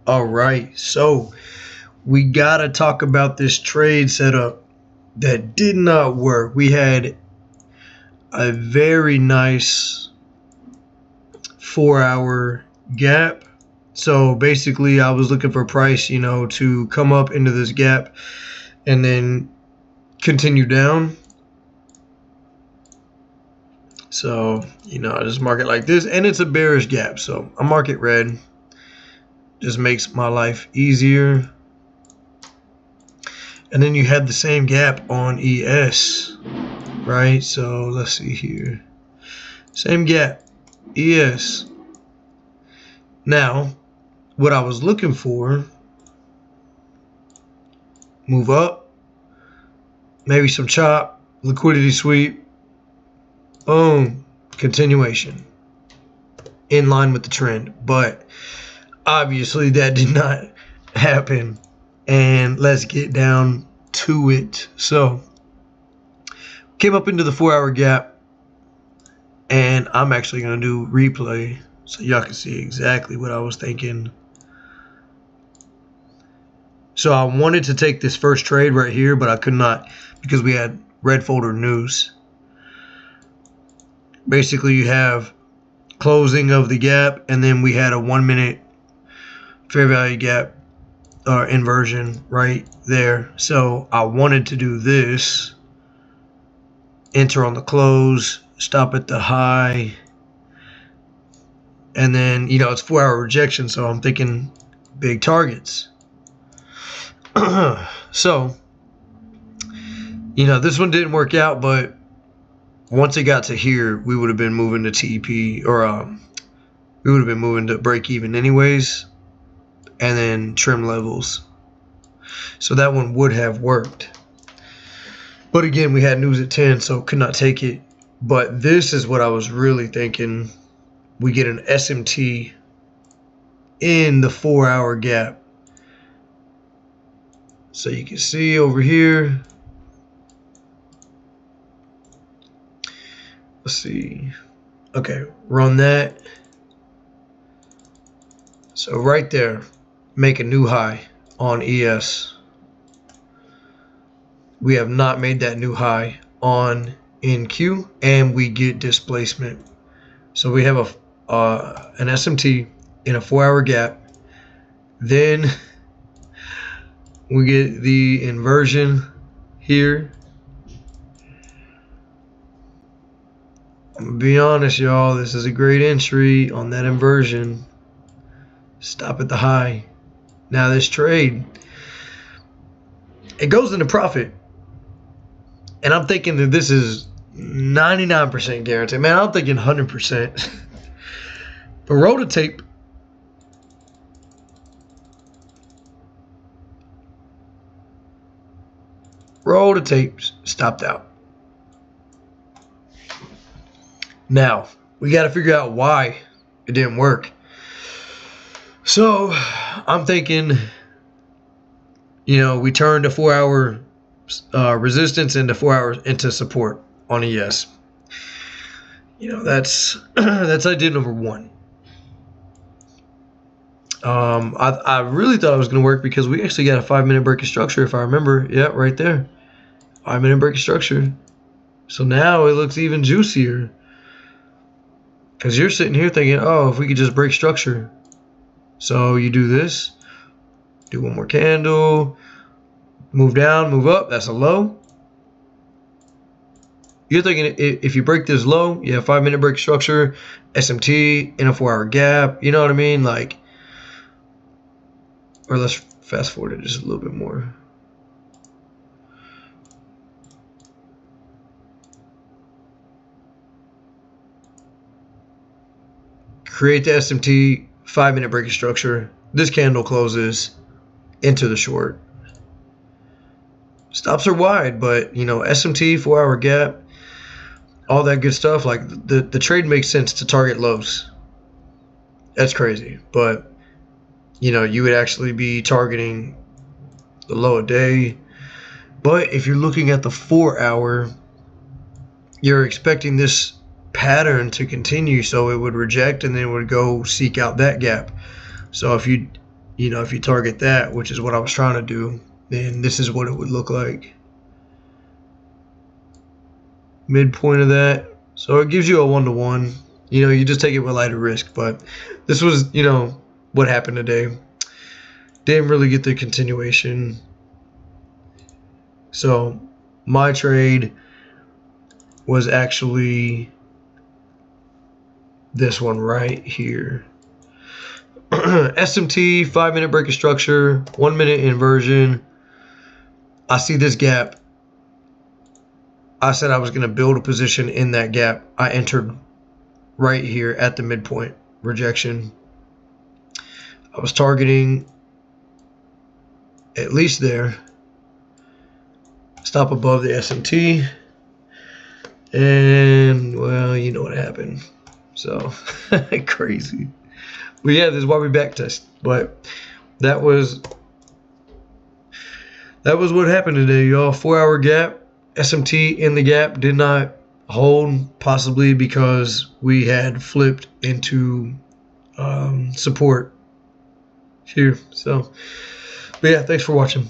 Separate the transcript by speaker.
Speaker 1: All right, so we gotta talk about this trade setup that did not work. We had a very nice 4-hour gap. So basically I was looking for price, to come up into this gap and then continue down. So, I just mark it like this, and it's a bearish gap. So I mark it red. Just makes my life easier. And then you had the same gap on ES, right? So let's see here. Same gap, ES. Now, what I was looking for, move up, maybe some chop, liquidity sweep, boom, continuation in line with the trend. But obviously that did not happen, and let's get down to it. So came up into the 4-hour gap, and I'm actually going to do replay so y'all can see exactly what I was thinking. So I wanted to take this first trade right here, but I could not because we had red folder news. Basically, you have closing of the gap, and then we had a 1-minute fair value gap or inversion right there. So I wanted to do this, enter on the close, stop at the high, and then it's 4-hour rejection, so I'm thinking big targets. So this one didn't work out, but once it got to here, we would have been moving to TP, or we would have been moving to break even anyways, and then trim levels. So that one would have worked. But again, we had news at 10, so could not take it. But this is what I was really thinking. We get an SMT in the 4-hour gap. So you can see over here. Let's see. Okay, run that. So right there, make a new high on ES. We have not made that new high on NQ, and we get displacement. So we have an SMT in a 4-hour gap. Then we get the inversion here. I'm gonna be honest, y'all, this is a great entry on that inversion. Stop at the high. Now this trade, it goes into profit, and I'm thinking that this is 99% guaranteed. Man, I'm thinking 100%. But roll the tape. Roll the tapes. Stopped out. Now, we got to figure out why it didn't work. So, I'm thinking, we turned a 4-hour resistance into 4 hours into support on ES. That's idea number one. I really thought it was going to work because we actually got a 5-minute break of structure, if I remember. Yeah, right there. 5-minute break of structure. So now it looks even juicier. Because you're sitting here thinking, oh, if we could just break structure. So you do this. Do one more candle. Move down, move up. That's a low. You're thinking if you break this low, you have 5-minute break structure, SMT in a 4-hour gap. You know what I mean? Or let's fast forward it just a little bit more. Create the SMT, 5-minute break of structure. This candle closes into the short. Stops are wide, but SMT, 4-hour gap, all that good stuff. Like the trade makes sense to target lows. That's crazy, but you would actually be targeting the low a day. But if you're looking at the 4-hour, you're expecting this pattern to continue, so it would reject and then it would go seek out that gap. So if you you know, if you target that, which is what I was trying to do, then this is what it would look like. Midpoint of that. So it gives you a 1-to-1. You know, you just take it with lighter risk. But this was, you know, what happened today. Didn't really get the continuation. So my trade was actually this one right here. SMT, 5-minute break of structure, 1-minute inversion. I see this gap. I said I was going to build a position in that gap. I entered right here at the midpoint. Rejection. I was targeting at least there. Stop above the SMT. And, well, you know what happened. So, crazy. But yeah, this is why we backtest. But that was what happened today, y'all. 4-hour gap. SMT in the gap did not hold, possibly because we had flipped into support here. So, but yeah, thanks for watching.